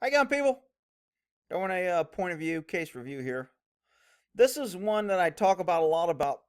Hi again, people. Doing a point of view case review here. This is one that I talk about a lot about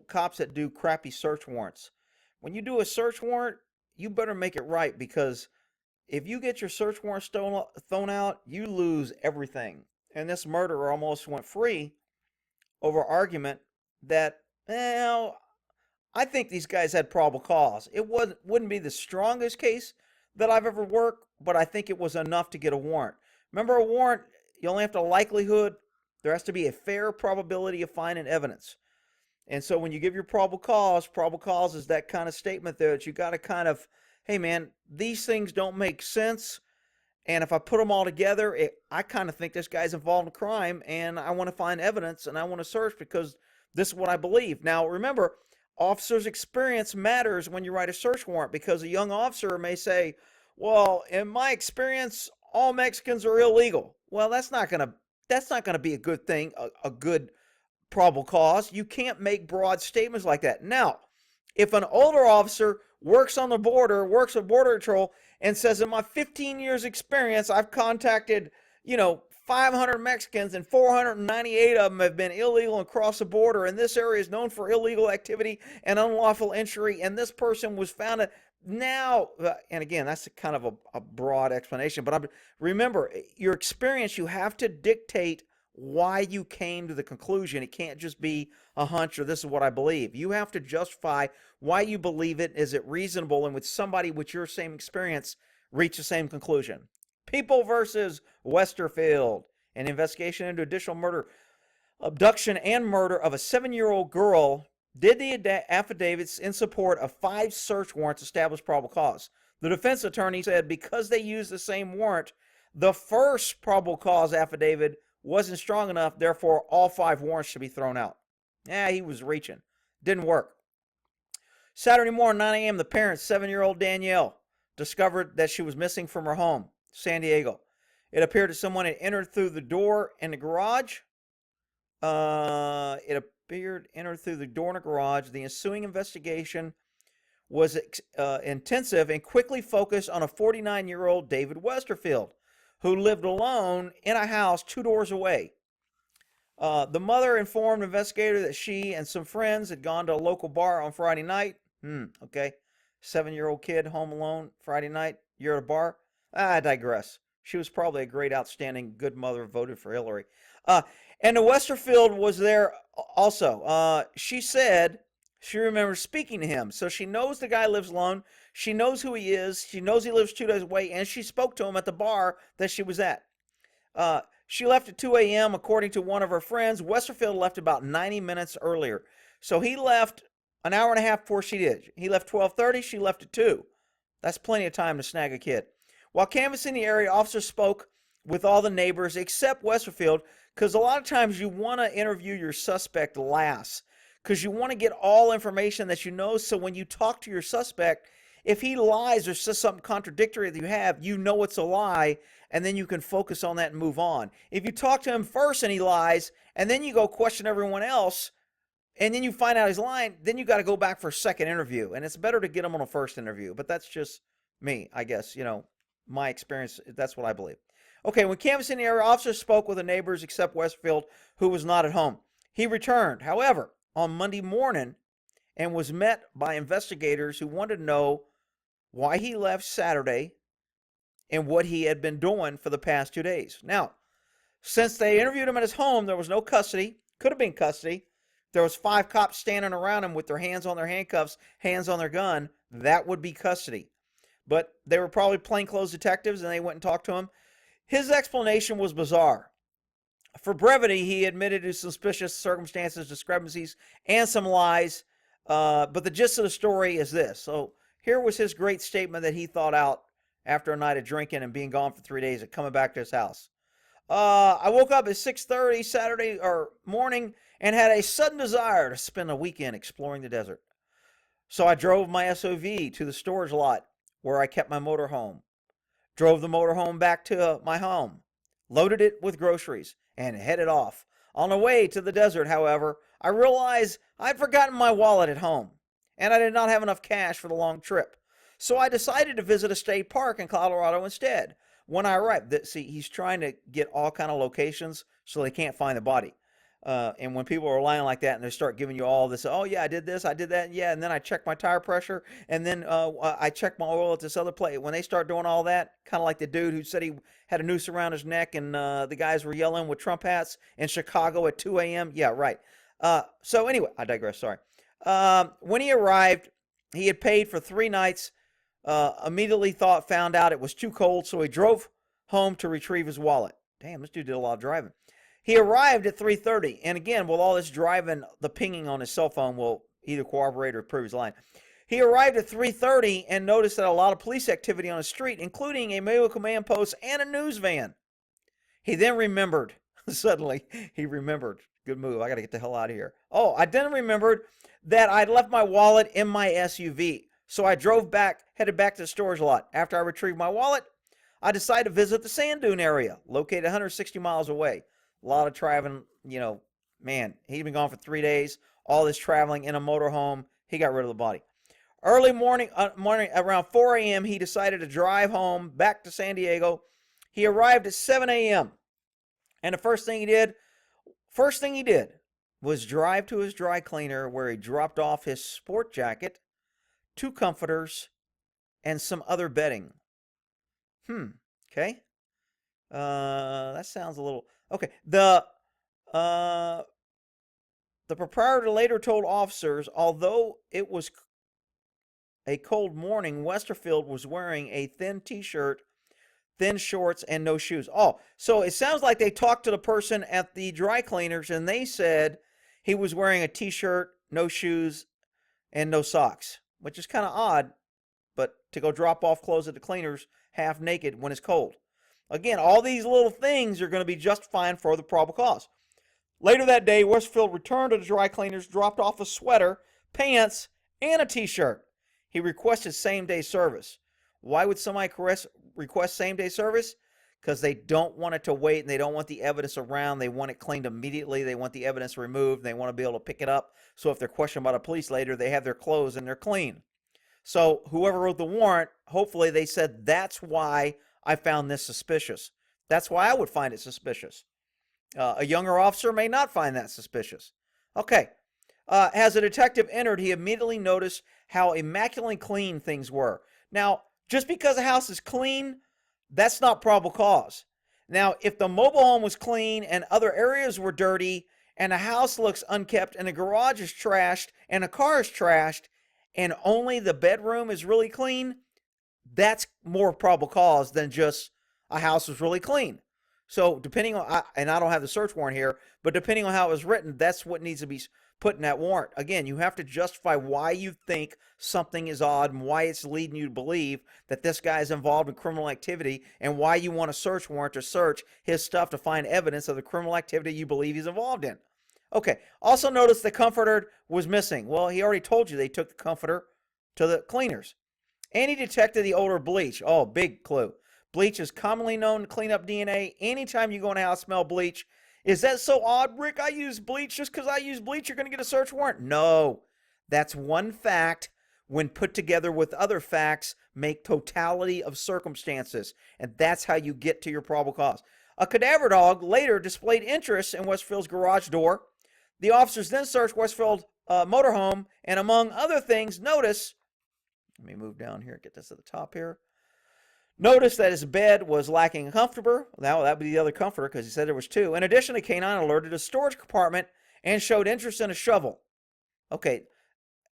cops that do crappy search warrants. When you do a search warrant, you better make it right because if you get your search warrant thrown out, you lose everything. And this murderer almost went free over argument that, well, I think these guys had probable cause. It wouldn't be the strongest case that I've ever worked, but I think it was enough to get a warrant. Remember, a warrant, you only have to likelihood. There has to be a fair probability of finding evidence. And so when you give your probable cause is that kind of statement there that you got to kind of, hey man, these things don't make sense. And if I put them all together, I kind of think this guy's involved in crime and I want to find evidence and I want to search because this is what I believe. Now, remember, officer's experience matters when you write a search warrant because a young officer may say, well, in my experience, all Mexicans are illegal. Well, that's not gonna be a good thing, a good probable cause. You can't make broad statements like that. Now, if an older officer works on the border, works at Border Patrol, and says, in my 15 years experience, I've contacted, 500 Mexicans and 498 of them have been illegal and cross the border, and this area is known for illegal activity and unlawful entry, and this person was found now, and again, that's kind of a broad explanation, but remember, your experience, you have to dictate why you came to the conclusion. It can't just be a hunch or this is what I believe. You have to justify why you believe it. Is it reasonable? And would somebody with your same experience reach the same conclusion? People versus Westerfield, an investigation into additional murder, abduction, and murder of a 7-year-old girl. Did the affidavits in support of 5 search warrants establish probable cause? The defense attorney said because they used the same warrant, the first probable cause affidavit wasn't strong enough, therefore all 5 warrants should be thrown out. Yeah, he was reaching. Didn't work. Saturday morning, 9 a.m., the parents, 7-year-old Danielle, discovered that she was missing from her home, San Diego. It appeared that someone had entered through the door in the garage. Entered through the door in the garage. The ensuing investigation was intensive and quickly focused on a 49-year-old David Westerfield, who lived alone in a house 2 doors away. The mother informed the investigator that she and some friends had gone to a local bar on Friday night. Okay. 7-year-old kid home alone Friday night. You're at a bar? I digress. She was probably a great, outstanding, good mother, voted for Hillary. And the Westerfield was there also. She said she remembers speaking to him. So she knows the guy lives alone. She knows who he is. She knows he lives 2 days away. And she spoke to him at the bar that she was at. She left at 2 a.m. according to one of her friends. Westerfield left about 90 minutes earlier. So he left an hour and a half before she did. He left 12:30. She left at 2. That's plenty of time to snag a kid. While canvassing the area, officers spoke with all the neighbors except Westerfield, because a lot of times you want to interview your suspect last, because you want to get all information that you know, so when you talk to your suspect, if he lies or says something contradictory that you have, you know it's a lie, and then you can focus on that and move on. If you talk to him first and he lies, and then you go question everyone else, and then you find out he's lying, then you got to go back for a second interview, and it's better to get him on a first interview, but that's just me, I guess, my experience, that's what I believe. Okay, when canvassing the area, officers spoke with the neighbors except Westfield, who was not at home. He returned, however, on Monday morning and was met by investigators who wanted to know why he left Saturday and what he had been doing for the past 2 days. Now, since they interviewed him at his home, there was no custody. Could have been custody. There was 5 cops standing around him with their hands on their handcuffs, hands on their gun. That would be custody. But they were probably plainclothes detectives, and they went and talked to him. His explanation was bizarre. For brevity, he admitted to suspicious circumstances, discrepancies, and some lies. But the gist of the story is this. So here was his great statement that he thought out after a night of drinking and being gone for 3 days and coming back to his house. I woke up at 6:30 Saturday morning and had a sudden desire to spend a weekend exploring the desert. So I drove my SUV to the storage lot where I kept my motorhome. Drove the motorhome back to my home, loaded it with groceries, and headed off. On the way to the desert, however, I realized I'd forgotten my wallet at home, and I did not have enough cash for the long trip. So I decided to visit a state park in Colorado instead. when I arrived, see, he's trying to get all kind of locations so they can't find the body. And when people are lying like that and they start giving you all this, oh yeah, I did this, I did that, yeah, and then I checked my tire pressure, and then I checked my oil at this other place. When they start doing all that, kind of like the dude who said he had a noose around his neck, and the guys were yelling with Trump hats in Chicago at 2 a.m. Yeah, right. So anyway, I digress. Sorry. When he arrived, he had paid for 3 nights. Immediately found out it was too cold, so he drove home to retrieve his wallet. Damn, this dude did a lot of driving. He arrived at 3:30, and again, with all this driving, the pinging on his cell phone will either corroborate or prove his line. He arrived at 3:30 and noticed that a lot of police activity on the street, including a mobile command post and a news van. He then remembered. Suddenly, he remembered. Good move. I got to get the hell out of here. Oh, I then remembered that I'd left my wallet in my SUV. So I headed back to the storage lot. After I retrieved my wallet, I decided to visit the sand dune area, located 160 miles away. A lot of traveling, man, he'd been gone for 3 days. All this traveling in a motorhome, he got rid of the body. Early morning around 4 a.m., he decided to drive home back to San Diego. He arrived at 7 a.m. And the first thing he did was drive to his dry cleaner, where he dropped off his sport jacket, 2 comforters, and some other bedding. Okay. That sounds a little... Okay. The proprietor later told officers, although it was a cold morning, Westerfield was wearing a thin t-shirt, thin shorts, and no shoes. Oh, so it sounds like they talked to the person at the dry cleaners, and they said he was wearing a t-shirt, no shoes, and no socks, which is kind of odd, but to go drop off clothes at the cleaners half naked when it's cold. Again, all these little things are going to be justifying for the probable cause. Later that day, Westerfield returned to the dry cleaners, dropped off a sweater, pants, and a t-shirt. He requested same-day service. Why would somebody request same-day service? Because they don't want it to wait, and they don't want the evidence around. They want it cleaned immediately. They want the evidence removed, and they want to be able to pick it up. So if they're questioned by the police later, they have their clothes and they're clean. So whoever wrote the warrant, hopefully they said, that's why I found this suspicious. That's why I would find it suspicious. A younger officer may not find that suspicious. Okay. As a detective entered, he immediately noticed how immaculately clean things were. Now, just because a house is clean, that's not probable cause. Now, if the mobile home was clean and other areas were dirty, and the house looks unkept, and the garage is trashed, and the car is trashed, and only the bedroom is really clean, that's more probable cause than just a house was really clean. So depending on, and I don't have the search warrant here, but depending on how it was written, that's what needs to be put in that warrant. Again, you have to justify why you think something is odd and why it's leading you to believe that this guy is involved in criminal activity, and why you want a search warrant to search his stuff to find evidence of the criminal activity you believe he's involved in. Okay, also notice the comforter was missing. Well, he already told you they took the comforter to the cleaners. And he detected the odor of bleach. Oh, big clue. Bleach is commonly known to clean up DNA. Anytime you go in a house, smell bleach. Is that so odd, Rick? I use bleach. Just because I use bleach, you're going to get a search warrant? No. That's one fact, when put together with other facts, make totality of circumstances. And that's how you get to your probable cause. A cadaver dog later displayed interest in Westerfield's garage door. The officers then searched Westerfield's motorhome, and among other things, notice, let me move down here, get this at the top here. Notice that his bed was lacking a comforter. Now, that would be the other comforter, because he said there was 2. In addition, the canine alerted a storage compartment and showed interest in a shovel. Okay,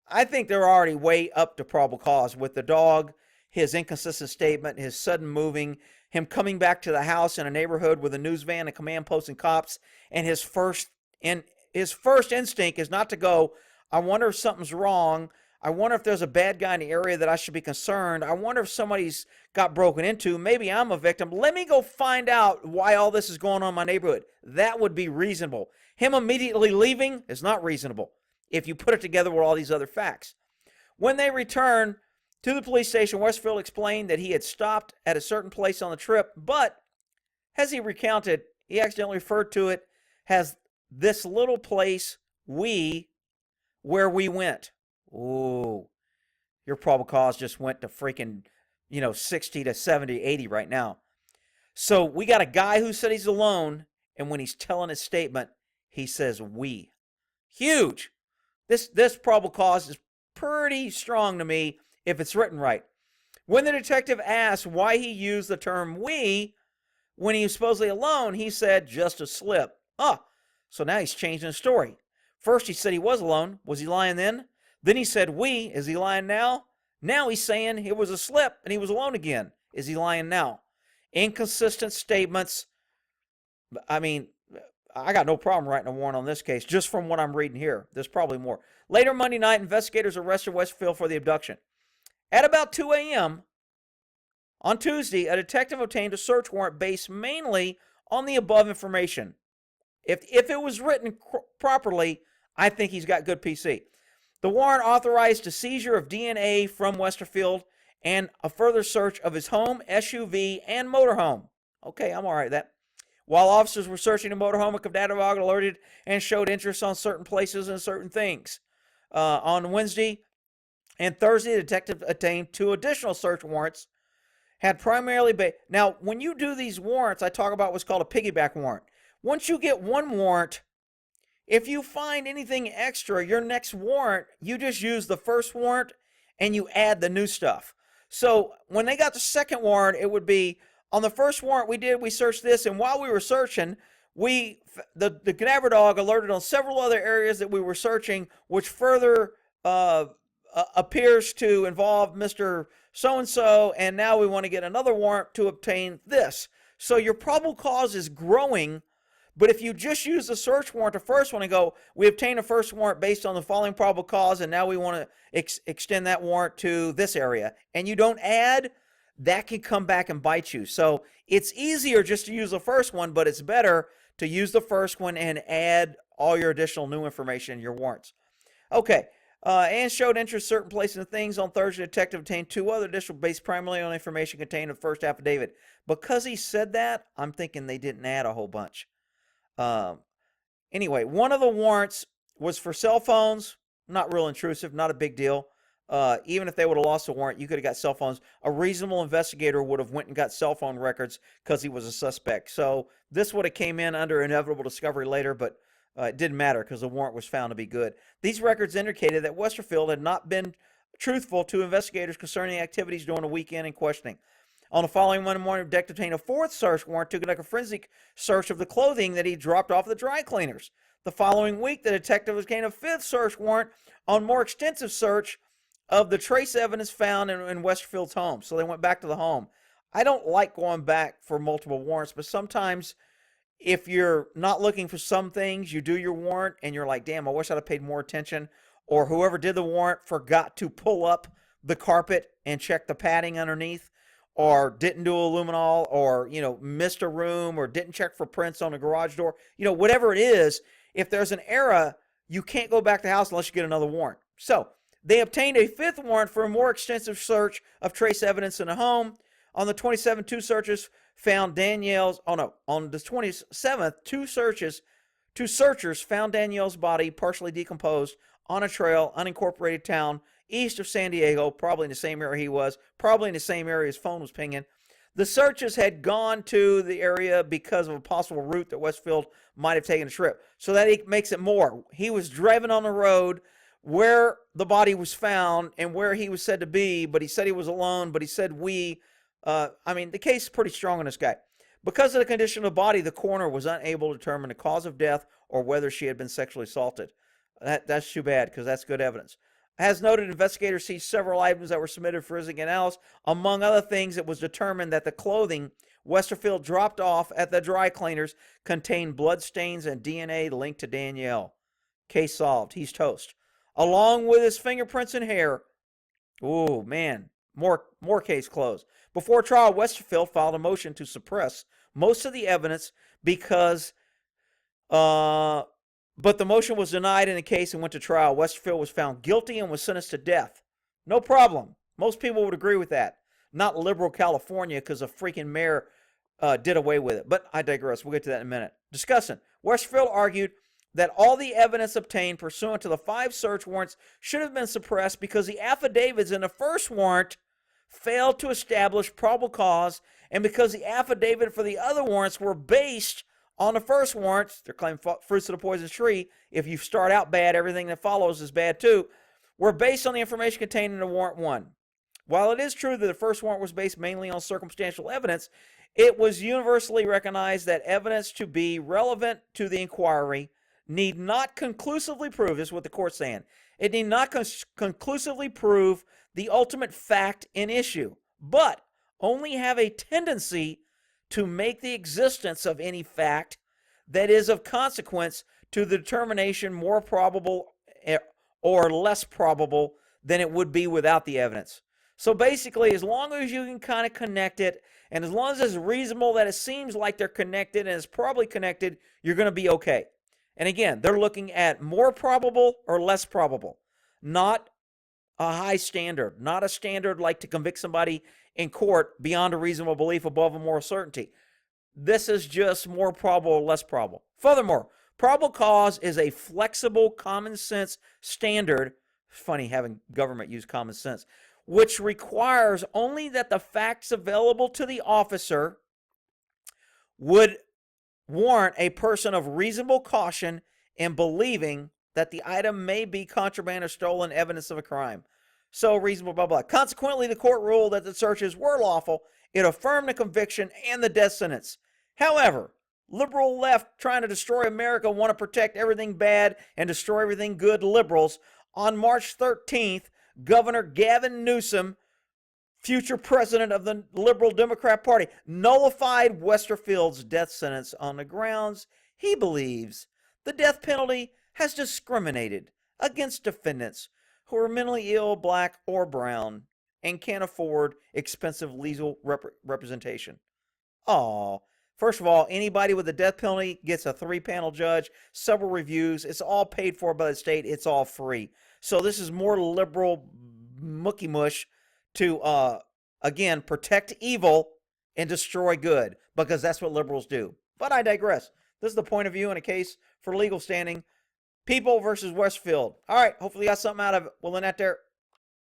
I think they're already way up to probable cause with the dog, his inconsistent statement, his sudden moving, him coming back to the house in a neighborhood with a news van, a command post, and cops, and his first instinct is not to go, I wonder if something's wrong. I wonder if there's a bad guy in the area that I should be concerned. I wonder if somebody's got broken into. Maybe I'm a victim. Let me go find out why all this is going on in my neighborhood. That would be reasonable. Him immediately leaving is not reasonable if you put it together with all these other facts. When they returned to the police station, Westerfield explained that he had stopped at a certain place on the trip, but as he recounted, he accidentally referred to it as this little place where we went. Ooh, your probable cause just went to freaking, 60 to 70, 80 right now. So we got a guy who said he's alone, and when he's telling his statement, he says we. Huge. This probable cause is pretty strong to me if it's written right. When the detective asked why he used the term we when he was supposedly alone, he said just a slip. So now he's changing the story. First he said he was alone. Was he lying then? Then he said we. Is he lying now? Now he's saying it was a slip and he was alone again. Is he lying now? Inconsistent statements. I mean, I got no problem writing a warrant on this case, just from what I'm reading here. There's probably more. Later Monday night, investigators arrested Westerfield for the abduction. At about 2 a.m. on Tuesday, a detective obtained a search warrant based mainly on the above information. If it was written properly, I think he's got good PC. The warrant authorized a seizure of DNA from Westerfield and a further search of his home, SUV, and motorhome. Okay, I'm all right with that. While officers were searching the motorhome, a cadaver dog alerted and showed interest on certain places and certain things. On Wednesday and Thursday, the detective obtained 2 additional search warrants. Had primarily now, when you do these warrants, I talk about what's called a piggyback warrant. Once you get one warrant, if you find anything extra, your next warrant, you just use the first warrant and you add the new stuff. So when they got the second warrant, it would be, on the first warrant we searched this, and while we were searching, the cadaver dog alerted on several other areas that we were searching, which further appears to involve Mr. So-and-so, and now we want to get another warrant to obtain this. So your probable cause is growing, but if you just use the search warrant, the first one, and go, we obtained a first warrant based on the following probable cause, and now we want to extend that warrant to this area, and you don't add, that can come back and bite you. So it's easier just to use the first one, but it's better to use the first one and add all your additional new information in your warrants. Okay, and showed interest in certain places and things. On Thursday, the detective obtained 2 other additional based primarily on information contained in the first affidavit. Because he said that, I'm thinking they didn't add a whole bunch. Anyway, one of the warrants was for cell phones. Not real intrusive, not a big deal. Even if they would have lost the warrant, you could have got cell phones. A reasonable investigator would have went and got cell phone records because he was a suspect. So this would have came in under inevitable discovery later, but it didn't matter because the warrant was found to be good. These records indicated that Westerfield had not been truthful to investigators concerning activities during the weekend in questioning. On the following Monday morning, the detective obtained a 4th search warrant to conduct a forensic search of the clothing that he dropped off at the dry cleaners. The following week, the detective obtained a 5th search warrant on more extensive search of the trace evidence found in Westerfield's home. So they went back to the home. I don't like going back for multiple warrants, but sometimes if you're not looking for some things, you do your warrant and you're like, damn, I wish I'd have paid more attention. Or whoever did the warrant forgot to pull up the carpet and check the padding underneath, or didn't do a luminol, or, missed a room, or didn't check for prints on the garage door. Whatever it is, if there's an error, you can't go back to the house unless you get another warrant. So they obtained a 5th warrant for a more extensive search of trace evidence in the home. On the 27th, 2 searchers found Danielle's, on the 27th, two searchers found Danielle's body partially decomposed on a trail, unincorporated town, east of San Diego, probably in the same area he was, probably in the same area his phone was pinging. The searchers had gone to the area because of a possible route that Westfield might have taken a trip. So that makes it more. He was driving on the road where the body was found and where he was said to be, but he said he was alone, but he said we. The case is pretty strong on this guy. Because of the condition of the body, the coroner was unable to determine the cause of death or whether she had been sexually assaulted. That's too bad, because that's good evidence. As noted, investigators seized several items that were submitted for forensic analysis. Among other things, it was determined that the clothing Westerfield dropped off at the dry cleaners contained blood stains and DNA linked to Danielle. Case solved. He's toast. Along with his fingerprints and hair. Ooh, man. More case closed. Before trial, Westerfield filed a motion to suppress most of the evidence because but the motion was denied in the case and went to trial. Westerfield was found guilty and was sentenced to death. No problem. Most people would agree with that. Not liberal California, because a freaking mayor did away with it. But I digress. We'll get to that in a minute. Discussing. Westerfield argued that all the evidence obtained pursuant to the 5 search warrants should have been suppressed because the affidavits in the first warrant failed to establish probable cause And because the affidavit for the other warrants were based on the first warrant, they're claiming fruits of the poisonous tree. If you start out bad, everything that follows is bad too. Were based on the information contained in the warrant 1. While it is true that the first warrant was based mainly on circumstantial evidence, it was universally recognized that evidence to be relevant to the inquiry need not conclusively prove, this is what the court's saying, it need not conclusively prove the ultimate fact in issue, but only have a tendency to make the existence of any fact that is of consequence to the determination more probable or less probable than it would be without the evidence. So basically, as long as you can kind of connect it, and as long as it's reasonable that it seems like they're connected and it's probably connected, you're going to be okay. And again, they're looking at more probable or less probable, not a high standard, not a standard like to convict somebody in court beyond a reasonable belief above a moral certainty. This is just more probable or less probable. Furthermore, probable cause is a flexible common sense standard. Funny having government use common sense, which requires only that the facts available to the officer would warrant a person of reasonable caution in believing that the item may be contraband or stolen evidence of a crime. So reasonable, blah, blah. Consequently, the court ruled that the searches were lawful. It affirmed the conviction and the death sentence. However, liberal left trying to destroy America want to protect everything bad and destroy everything good liberals. On March 13th, Governor Gavin Newsom, future president of the Liberal Democrat Party, nullified Westerfield's death sentence on the grounds he believes the death penalty has discriminated against defendants who are mentally ill, black, or brown, and can't afford expensive legal representation. Aw. First of all, anybody with a death penalty gets a 3-panel judge, several reviews. It's all paid for by the state. It's all free. So this is more liberal mucky mush to, again, protect evil and destroy good, because that's what liberals do. But I digress. This is the point of view in a case for legal standing. People versus Westfield. All right, hopefully you got something out of it. We'll end that there.